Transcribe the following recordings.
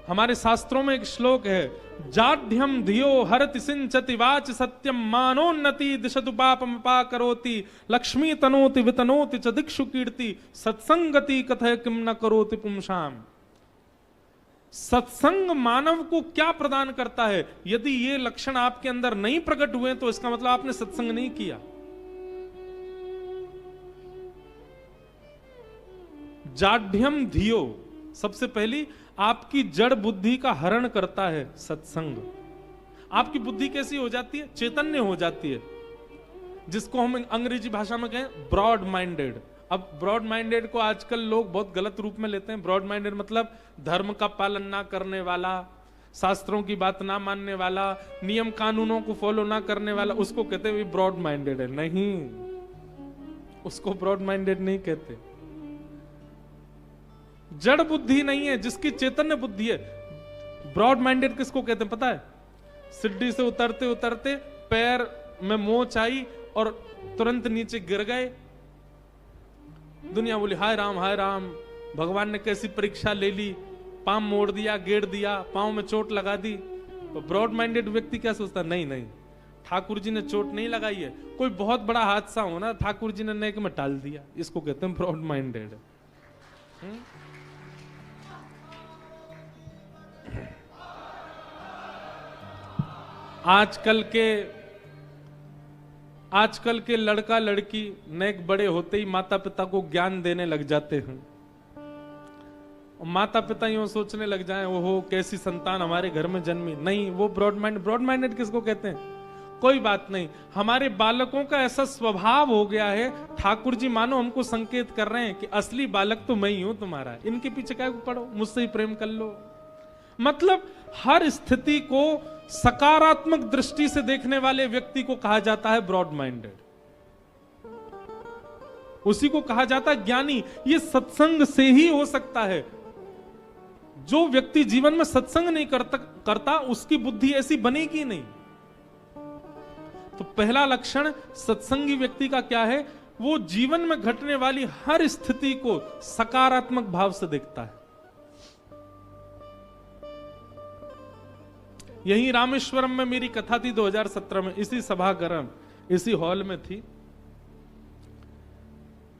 हमारे शास्त्रों में एक श्लोक है, जाढ्यम धियो हरति सिंचति वाच सत्यम मानोन्नति दिशतु पापम करोति लक्ष्मी तनोति वितनोति च दिक्षु कीर्ति सत्संगति कथय किम न करोति पुंसाम। सत्संग मानव को क्या प्रदान करता है? यदि ये लक्षण आपके अंदर नहीं प्रकट हुए तो इसका मतलब आपने सत्संग नहीं किया। जाढ्यम धियो, सबसे पहली आपकी जड़ बुद्धि का हरण करता है सत्संग। आपकी बुद्धि कैसी हो जाती है? चैतन्य हो जाती है, जिसको हम अंग्रेजी भाषा में कहें ब्रॉड माइंडेड। अब ब्रॉड माइंडेड को आजकल लोग बहुत गलत रूप में लेते हैं। ब्रॉड माइंडेड मतलब धर्म का पालन ना करने वाला, शास्त्रों की बात ना मानने वाला, नियम कानूनों को फॉलो ना करने वाला, उसको कहते हैं ब्रॉड माइंडेड है। नहीं, उसको ब्रॉड माइंडेड नहीं कहते। जड़ बुद्धि नहीं है, जिसकी चैतन्य बुद्धि है। ब्रॉड माइंडेड किसको कहते हैं पता है? सीढ़ी से उतरते उतरते पैर में मोच आई और तुरंत नीचे गिर गए। दुनिया बोली हाय राम, भगवान ने कैसी परीक्षा ले ली, पांव मोड़ दिया, गेड़ दिया, पांव में चोट लगा दी। तो ब्रॉड माइंडेड व्यक्ति क्या सोचता? नहीं, ठाकुर जी ने चोट नहीं लगाई है, कोई बहुत बड़ा हादसा हो ना, ठाकुर जी ने नेक में टाल दिया। इसको कहते हैं ब्रॉड माइंडेड। आजकल के लड़का लड़की नेक बड़े होते ही माता पिता को ज्ञान देने लग जाते हैं। और माता पिता यूं सोचने लग जाएं, ओहो कैसी संतान हमारे घर में जन्मी। नहीं, वो ब्रॉड माइंडेड किसको कहते हैं? कोई बात नहीं, हमारे बालकों का ऐसा स्वभाव हो गया है, ठाकुर जी मानो हमको संकेत कर रहे हैं कि असली बालक तो मैं ही हूं तुम्हारा, इनके पीछे क्या पड़ो, मुझसे ही प्रेम कर लो। मतलब हर स्थिति को सकारात्मक दृष्टि से देखने वाले व्यक्ति को कहा जाता है ब्रॉड माइंडेड। उसी को कहा जाता है ज्ञानी। ये सत्संग से ही हो सकता है। जो व्यक्ति जीवन में सत्संग नहीं करता उसकी बुद्धि ऐसी बनेगी नहीं। तो पहला लक्षण सत्संगी व्यक्ति का क्या है? वो जीवन में घटने वाली हर स्थिति को सकारात्मक भाव से देखता है। यही रामेश्वरम में मेरी कथा थी 2017 में, इसी सभागार, इसी हॉल में थी।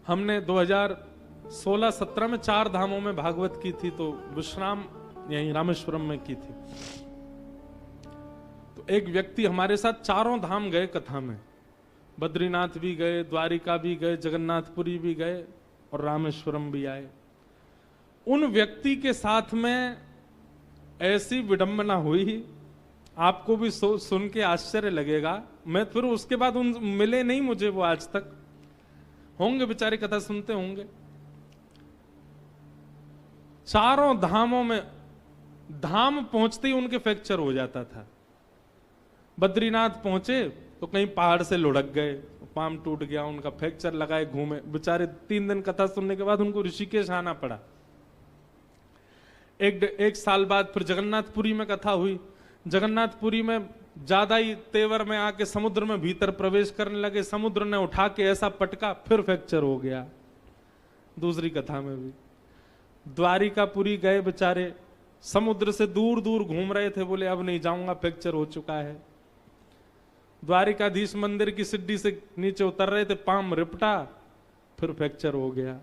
हमने 2016-17 में 4 धामों में भागवत की थी, तो विश्राम यही रामेश्वरम में की थी। तो एक व्यक्ति हमारे साथ चारों धाम गए कथा में, बद्रीनाथ भी गए, द्वारिका भी गए, जगन्नाथपुरी भी गए और रामेश्वरम भी आए। उन व्यक्ति के साथ में ऐसी विडंबना हुई, आपको भी सुन के आश्चर्य लगेगा। मैं फिर उसके बाद उन मिले नहीं मुझे वो आज तक, होंगे बेचारे कथा सुनते होंगे। चारों धामों में धाम पहुंचते ही उनके फ्रैक्चर हो जाता था। बद्रीनाथ पहुंचे तो कहीं पहाड़ से लुढ़क गए, पाम टूट गया उनका, फ्रैक्चर लगाए घूमे बेचारे। 3 दिन कथा सुनने के बाद उनको ऋषिकेश आना पड़ा। एक साल बाद फिर जगन्नाथपुरी में कथा हुई। जगन्नाथपुरी में ज्यादा ही तेवर में आके समुद्र में भीतर प्रवेश करने लगे, समुद्र ने उठा के ऐसा पटका, फिर फ्रैक्चर हो गया। दूसरी कथा में भी द्वारिकापुरी गए बेचारे, समुद्र से दूर दूर घूम रहे थे, बोले अब नहीं जाऊंगा, फ्रैक्चर हो चुका है। द्वारिकाधीश मंदिर की सीढ़ी से नीचे उतर रहे थे, पाम रिपटा, फिर फ्रैक्चर हो गया।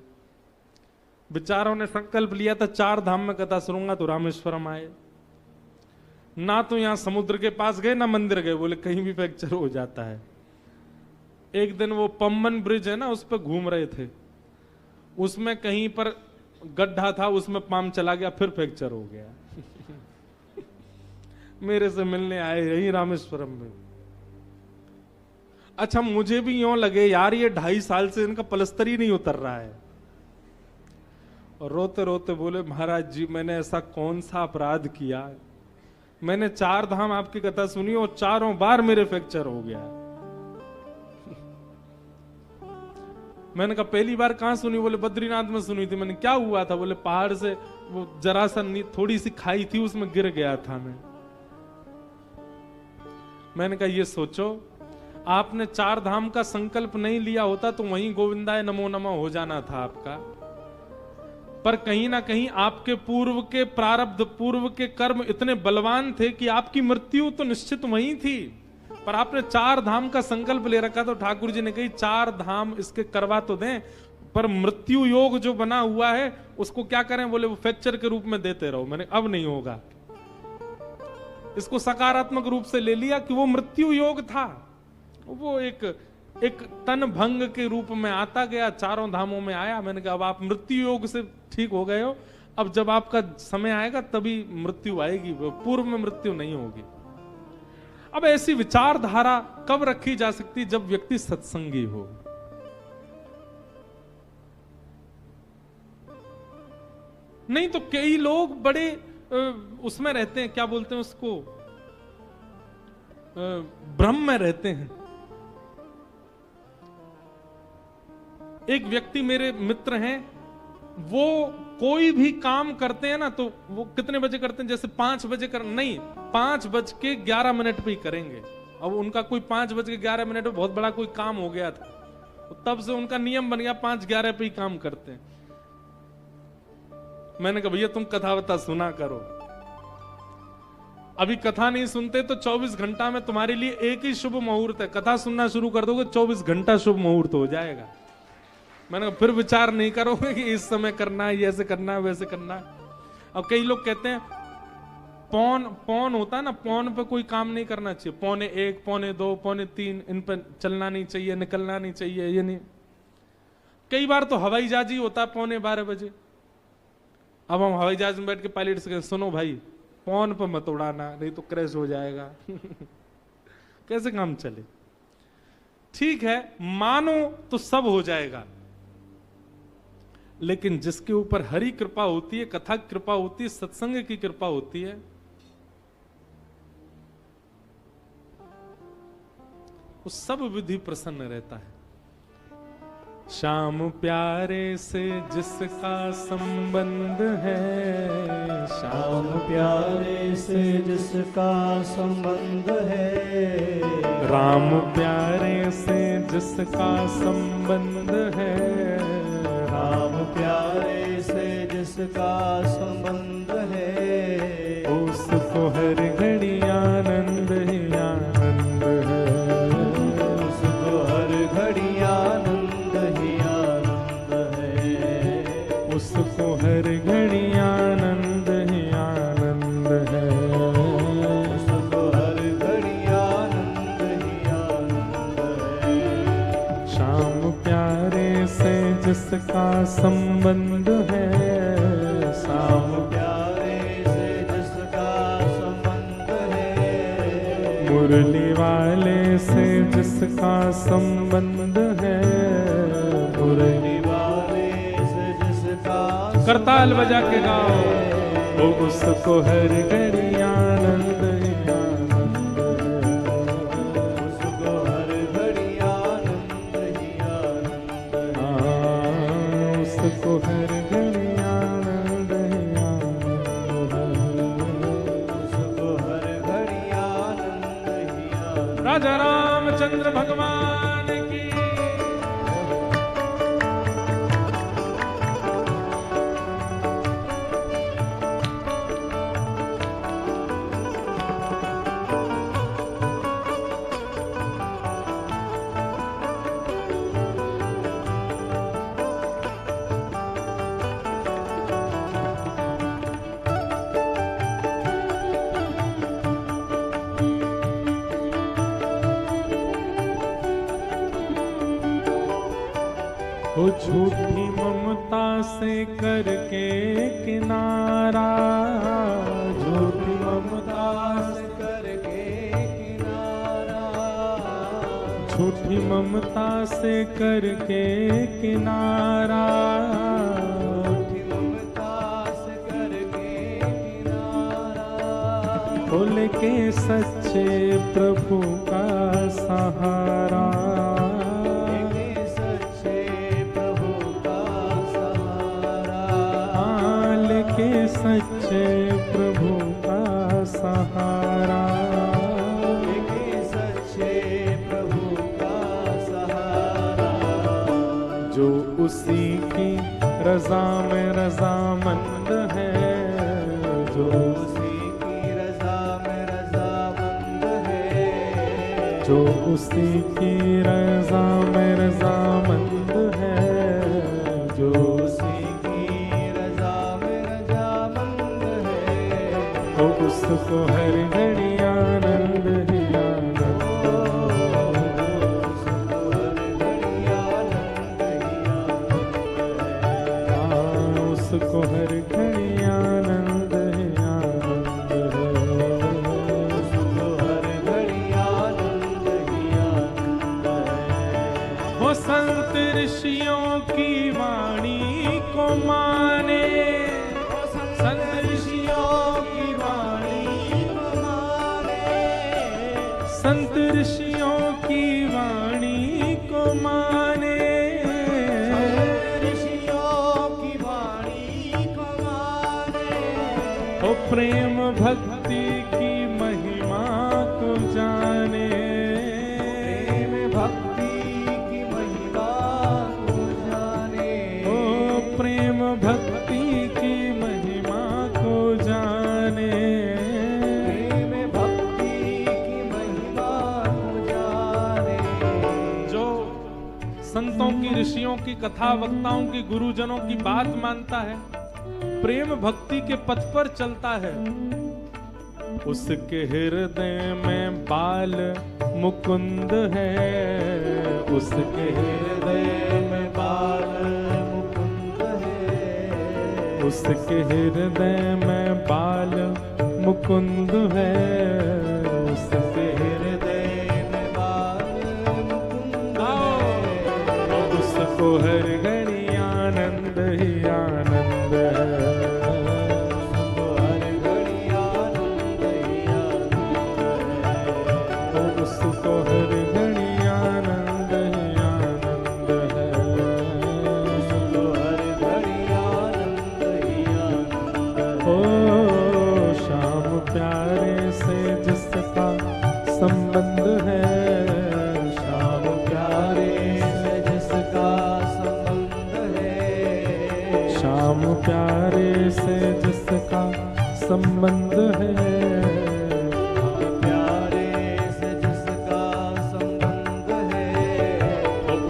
बेचारों ने संकल्प लिया था 4 धाम में कथा सुनूंगा, तो रामेश्वरम आए। ना तो यहां समुद्र के पास गए ना मंदिर गए, बोले कहीं भी फ्रैक्चर हो जाता है। एक दिन वो पम्बन ब्रिज है ना, उस पर घूम रहे थे, उसमें कहीं पर गड्ढा था, उसमें पाम चला गया, फिर फ्रैक्चर हो गया। मेरे से मिलने आए यही रामेश्वरम में। अच्छा, मुझे भी यूं लगे यार ये 2.5 साल से इनका पलस्तर ही नहीं उतर रहा है। और रोते रोते बोले महाराज जी मैंने ऐसा कौन सा अपराध किया, मैंने 4 धाम आपकी कथा सुनी और चारों बार मेरे फ्रैक्चर हो गया। मैंने कहा पहली बार कहां सुनी? बोले बद्रीनाथ में सुनी थी। मैंने क्या हुआ था? बोले पहाड़ से वो जरा सा थोड़ी सी खाई थी, उसमें गिर गया था मैंने कहा ये सोचो, आपने 4 धाम का संकल्प नहीं लिया होता तो वहीं गोविंदाय नमो नमः हो जाना था आपका। पर कहीं ना कहीं आपके पूर्व के प्रारब्ध, पूर्व के कर्म इतने बलवान थे कि आपकी मृत्यु तो निश्चित वही थी। पर आपने 4 धाम का संकल्प ले रखा, तो ठाकुर जी ने कही 4 धाम इसके करवा तो दें, पर मृत्यु योग जो बना हुआ है उसको क्या करें? बोले वो फ्रैक्चर के रूप में देते रहो। मैंने अब नहीं होगा, इसको सकारात्मक रूप से ले लिया कि वो मृत्यु योग था, वो एक तन भंग के रूप में आता गया, 4 धामों में आया। मैंने कहा अब आप मृत्यु योग से ठीक हो गए हो, अब जब आपका समय आएगा तभी मृत्यु आएगी, पूर्व में मृत्यु नहीं होगी। अब ऐसी विचारधारा कब रखी जा सकती? जब व्यक्ति सत्संगी हो। नहीं तो कई लोग बड़े उसमें रहते हैं, क्या बोलते हैं उसको, भ्रम में रहते हैं। एक व्यक्ति मेरे मित्र हैं, वो कोई भी काम करते हैं ना तो वो कितने बजे करते हैं? जैसे 5 बजे कर, नहीं 5:11 पे ही करेंगे। अब उनका कोई 5:11 पे बहुत बड़ा कोई काम हो गया था, तब से उनका नियम बन गया 5:11 पे ही काम करते हैं। मैंने कहा भैया तुम कथा वथा सुना करो, अभी कथा नहीं सुनते तो 24 घंटा में तुम्हारे लिए एक ही शुभ मुहूर्त है, कथा सुनना शुरू कर दोगे 24 घंटा शुभ मुहूर्त हो जाएगा। मैंने कहा फिर विचार नहीं करोगे कि इस समय करना है, ऐसे करना है, वैसे करना है। अब कई लोग कहते हैं पौन होता है ना, पौन पे कोई काम नहीं करना चाहिए, 1:45, 2:45, 3 इन पर चलना नहीं चाहिए, निकलना नहीं चाहिए, ये नहीं। कई बार तो हवाई जहाज ही होता है 12:15 बजे। अब हम हवाई जहाज में बैठ के पायलट से कहते सुनो भाई पौन पर मत उड़ाना, नहीं तो क्रैश हो जाएगा। कैसे काम चले? ठीक है मानो तो सब हो जाएगा, लेकिन जिसके ऊपर हरि कृपा होती है, कथा कृपा होती है, सत्संग की कृपा होती है, वो सब विधि प्रसन्न रहता है। श्याम प्यारे से जिसका संबंध है, श्याम प्यारे से जिसका संबंध है, राम प्यारे से जिसका संबंध है, राम प्यारे से जिसका संबंध है, उसको हर घड़ी आनंद ही आनंद है, उसको हर घड़ी आनंद ही आनंद है, उसको हर घड़ी आनंद ही आनंद है, उसको हर घड़ी आनंद ही आनंद है। श्याम प्यारे से जिसका संबंध है, श्याम प्यारे से जिसका संबंध है, मुरली वाले से जिसका संबंध है, मुरली वाले से जिसका करताल बजा के गाओ, वो उसको हर घड़ी आनंद ही आनंद है, उसको हर घड़ी आनंद ही आनंद है, हाँ, उसको हर घड़ी आनंद ही आनंद है, उसको हर घड़ी आनंद ही आनंद। राजा रामचंद्र भगवान की। वो झूठी ममता से करके किनारा, झूठी ममता से करके किनारा, झूठी ममता से करके किनारा, झूठी ममता से करके किनारा, खोल के सच्चे प्रभु का सहारा, लेके सच्चे प्रभु का सहारा, के सच्चे प्रभु का सहारा, लेके सच्चे प्रभु का सहारा, जो उसी की रजा में रजामंद है, जो उसी की रजा में रजामंद है, जो उसी की रजा में रजामंद है, जो उसी की रजा में रजामंद है, तो उसको हर घड़ी आनंद ही आनंद, उसको हर घड़ी आनंद ही आनंद है, उसको हर घड़ी आनंद ही आनंद है। उसको हर घड़ी आनंद ही आनंद है। वो संत ऋषियों की वाणी को माने, संत ऋषियों की वाणी को माने, संत ऋषियों की वाणी को माने, ऋषियों की वाणी को माने, वो प्रेम भक्ति की महिमा को जाने, प्रेम भक्ति की महिमा को जाने, ओ प्रेम भक्ति की महिमा को जाने, प्रेम भक्ति की महिमा को जाने, जो संतों की ऋषियों की कथा वक्ताओं की गुरुजनों की बात मानता है, प्रेम भक्ति के पथ पर चलता है, उसके हृदय में बाल मुकुंद है, उसके हृदय में बाल मुकुंद है, उसके हृदय में बाल मुकुंद है, उसके हृदय में बाल मुकुंद है, उसको हर घड़ी आनंद ही आनंद है, उसको हर घड़ी आनंद ही आनंद है, उसको हर घड़ी आनंद ही आनंद है, उसको हर घड़ी आनंद ही आनंद ओ है। शाम प्यारे से जिसका संबंध है, शाम प्यारे से जिसका संबंध है, शाम प्यारे से जिसका संबंध है, प्यारे से जिसका संबंध है,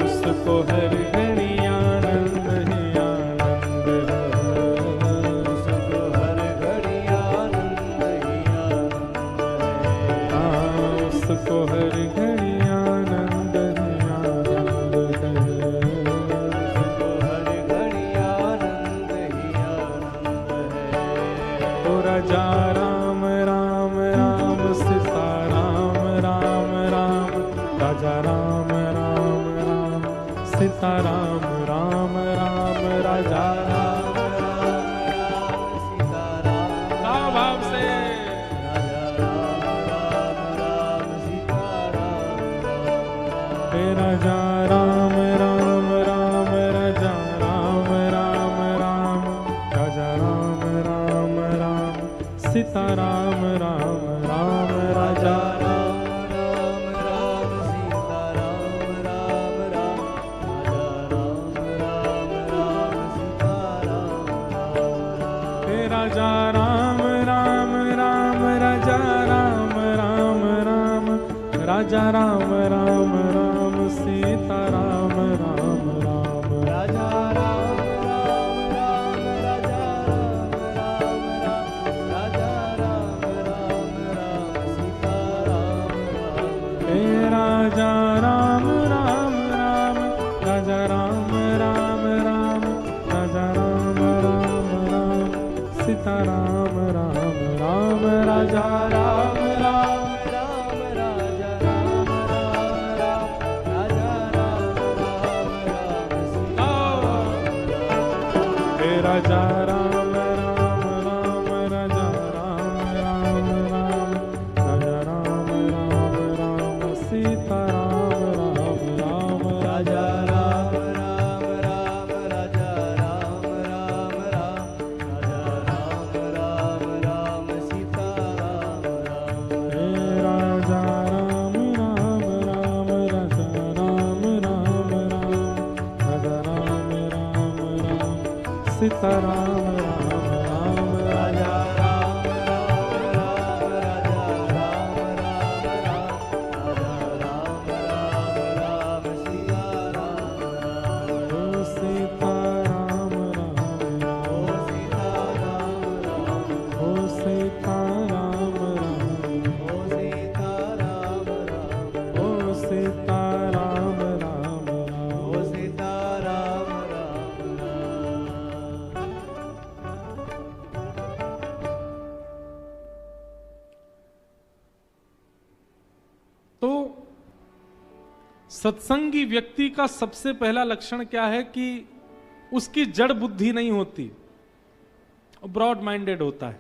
उसको हर घड़ी आनंद ही आनंद है, उसको हर घड़ी आनंद ही आनंद है, उसको हर घड़ी आनंद ही आनंद है। उसको हर घड़ी आनंद ही आनंद है। ओ राजा राम राम राम सीता राम राम राम, राजा राम राम राम सीता राम राम राम, राजा राम राम राम सीता राम, राम भाव से राजा राम राम राम सीता राम, हे राजा राम राम राम, राजा राम राम राम, राजा राम राम राम सीता राम राम राम, राजा राम राम राम सीता राम राम राम, राजा राम राम राम सीता राम राम, राजा राम राम राम सीता राम राम राम, राजा राम राम राम राजा राम राम राम, राजा राम राम राम सीता राम राम, हे राजा राम राम राम, राजा राम राम राम, राजा राम राम राम सीता राम राम राम, राजा राम राम राम राजा राम राम राम, राजा राम राम राम सीता राम राम, हे राजा राम राम राम, राजा राम राम राम, राजा राम राम राम सीता राम राम राम, राजा राम राम राम, राजा राम राम राम, राजा राम राम राम सीता राम सीताराम राम राम राजा राम राम राम राजा राम राम राम राजा राम राम राम सिया राम राम ओ सीताराम राम ओ सीताराम राम ओ सीताराम राम ओ सीताराम राम ओ सीताराम राम राम ओ सीताराम राम राम तो सत्संगी व्यक्ति का सबसे पहला लक्षण क्या है कि उसकी जड़ बुद्धि नहीं होती, ब्रॉड माइंडेड होता है।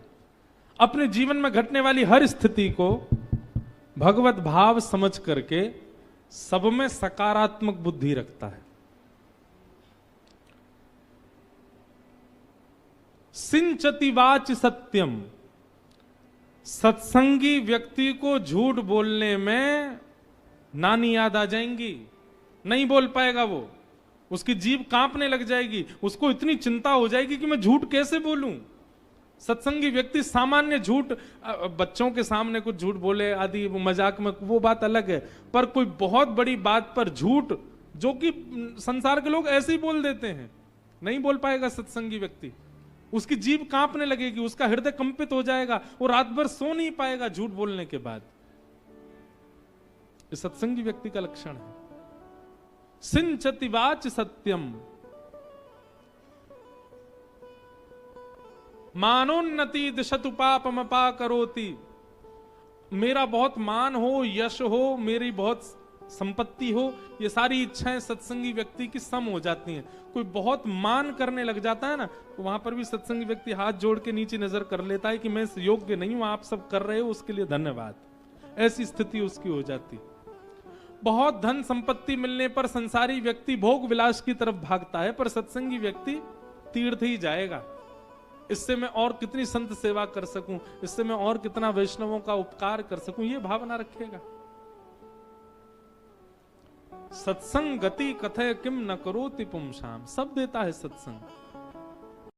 अपने जीवन में घटने वाली हर स्थिति को भगवत भाव समझ करके सब में सकारात्मक बुद्धि रखता है। सिंचति वाच सत्यम, सत्संगी व्यक्ति को झूठ बोलने में नानी याद आ जाएंगी, नहीं बोल पाएगा वो, उसकी जीभ कांपने लग जाएगी, उसको इतनी चिंता हो जाएगी कि मैं झूठ कैसे बोलूं। सत्संगी व्यक्ति सामान्य झूठ, बच्चों के सामने कुछ झूठ बोले आदि मजाक में, वो बात अलग है, पर कोई बहुत बड़ी बात पर झूठ, जो कि संसार के लोग ऐसे ही बोल देते हैं, नहीं बोल पाएगा सत्संगी व्यक्ति। उसकी जीभ कांपने लगेगी, उसका हृदय कंपित हो जाएगा, वो रात भर सो नहीं पाएगा झूठ बोलने के बाद। इस सत्संगी व्यक्ति का लक्षण है। सिंचति वाच सत्यम, मानोन्नति दिशतु पापमपा करोति। मेरा बहुत मान हो, यश हो, मेरी बहुत संपत्ति हो, ये सारी इच्छाएं सत्संगी व्यक्ति की सम हो जाती हैं। कोई बहुत मान करने लग जाता है ना, तो वहां पर भी सत्संगी व्यक्ति हाथ जोड़ के नीचे नजर कर लेता है कि मैं इस योग्य नहीं हूं, आप सब कर रहे हो उसके लिए धन्यवाद। ऐसी स्थिति उसकी हो जाती। बहुत धन संपत्ति मिलने पर संसारी व्यक्ति भोग विलास की तरफ भागता है, पर सत्संगी व्यक्ति तीर्थ ही जाएगा। इससे मैं और कितनी संत सेवा कर सकूं, इससे मैं और कितना वैष्णवों का उपकार कर सकूं, ये भावना रखेगा। सत्संग गति कथय किम न करोति पुंसाम, सब देता है सत्संग।